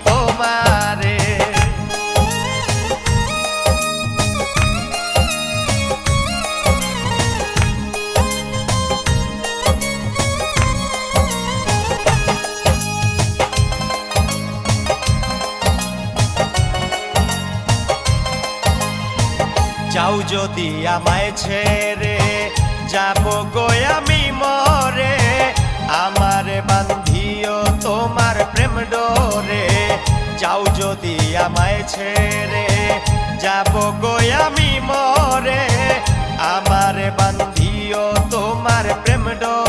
তোমারে। যাও যদি আমায় ছেড়ে যাব গো আমি মরে, আমারে বান্ধিও তোমার প্রেম ডোরে। যাও যদি আমায় ছেড়ে যাব গো আমি মরে, আমারে বান্ধিও তোমার প্রেম ডোরে।